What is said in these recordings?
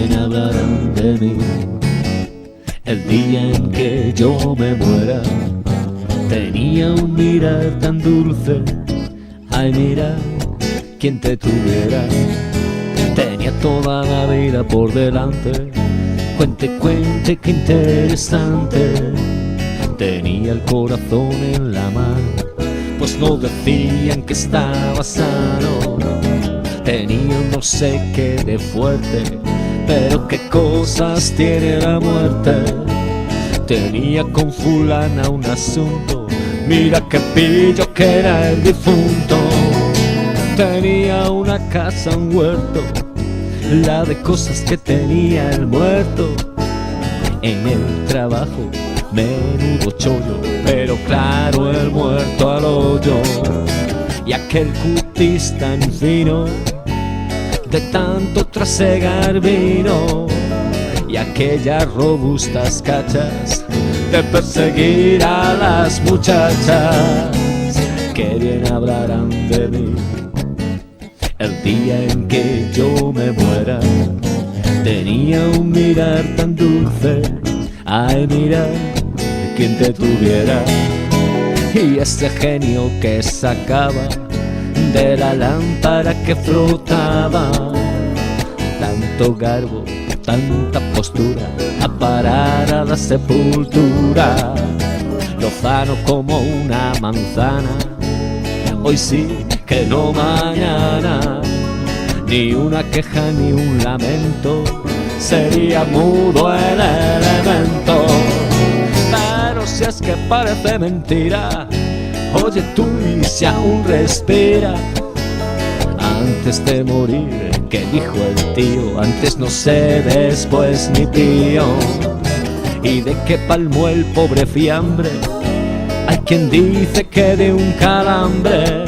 bien hablarán de mí el día en que yo me muera. Tenía un mirar tan dulce, ay mira, quien te tuviera. Tenía toda la vida por delante, cuente, cuente, qué interesante. Tenía el corazón en la mano, pues no decían que estaba sano. Tenía un no sé qué de fuerte, pero qué cosas tiene la muerte. Tenía con fulana un asunto, mira qué pillo que era el difunto. Tenía una casa, un huerto, la de cosas que tenía el muerto. En el trabajo, menudo chollo, pero claro el muerto al hoyo. Y aquel cutis tan fino, de tanto trasegar vino. Y aquellas robustas cachas, de perseguir a las muchachas. Que bien hablarán de mí el día en que yo me muera. Tenía un mirar tan dulce, ay mira, quien te tuviera. Y ese genio que sacaba de la lámpara que flotaba, tanto garbo, tanta postura, a parar a la sepultura. Lozano como una manzana, hoy sí que no mañana. Ni una queja ni un lamento, sería mudo el elemento. Pero si es que parece mentira, oye tú y si aún respira. Antes de morir, que dijo el tío, antes no sé, después mi tío. Y de qué palmó el pobre fiambre, hay quien dice que de un calambre.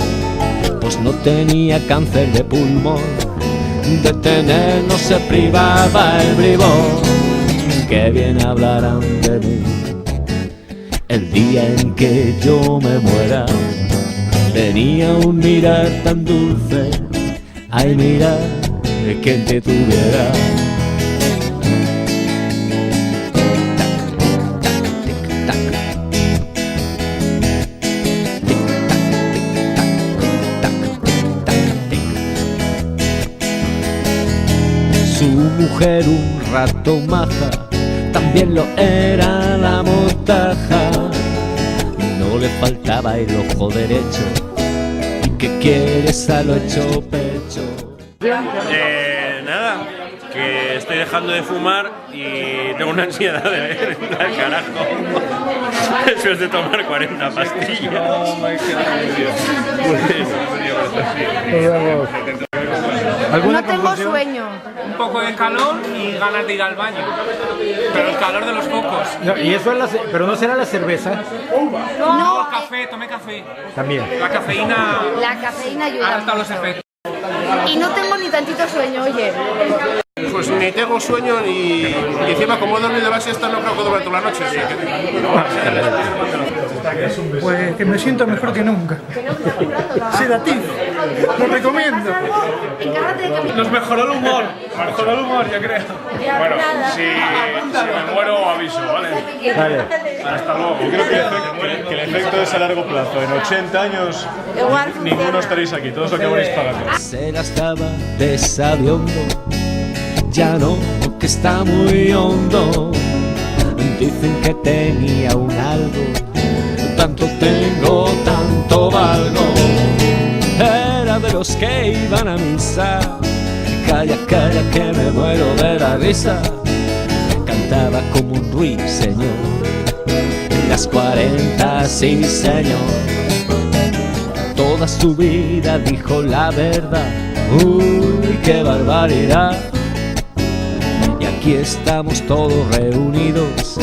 Pues no tenía cáncer de pulmón, de tener no se privaba el bribón. Que bien hablarán de mí el día en que yo me muera. Tenía un mirar tan dulce, ay mira, quien te tuviera. Su mujer un rato maja, también lo era la mostaja. No le faltaba el ojo derecho, y que quieres a lo hecho pecho. Nada, que estoy dejando de fumar y tengo una ansiedad de ver al carajo. Después de tomar 40 pastillas. No tengo sueño. Un poco de calor y ganas de ir al baño. Pero el calor de los focos. No, y eso es pero no será la cerveza. No, café, tomé café. También. La cafeína Ayuda adapta los efectos. Y no tengo ni tantito sueño, oye. Pues ni tengo sueño y encima como he dormido la siesta no creo que duerme toda la noche. Así que... Pues que me siento mejor que nunca. Sedativo, lo recomiendo. Nos mejoró el humor, yo creo. Bueno, si me muero aviso, ¿vale? Vale. Hasta luego. Yo creo que el efecto es a largo plazo. En 80 años ninguno estaréis aquí, todos lo que habréis pagado. Se la estaba de sabiondo, ya no, que está muy hondo. Dicen que tenía un algo, tanto tengo, tanto valgo. Era de los que iban a misa, calla, calla que me muero de la risa. Cantaba como un ruiseñor, en las 40, sí señor. Toda su vida dijo la verdad, uy, qué barbaridad. Y aquí estamos todos reunidos,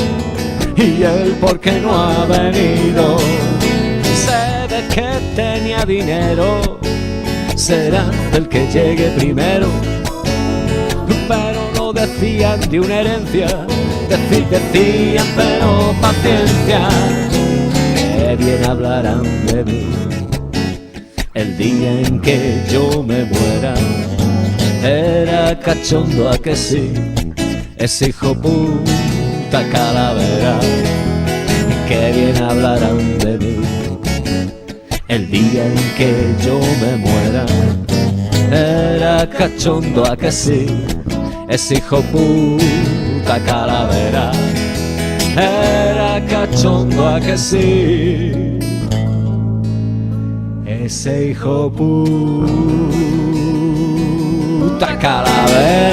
y él por qué no ha venido. Se ve que tenía dinero, será el que llegue primero. Pero no decían de una herencia, decían pero paciencia. Que bien hablarán de mí el día en que yo me muera. Era cachondo a que sí, ese hijo puta calavera, que bien hablarán de mí el día en que yo me muera. Era cachondo a que sí, ese hijo puta calavera, era cachondo a que sí, ese hijo puta calavera.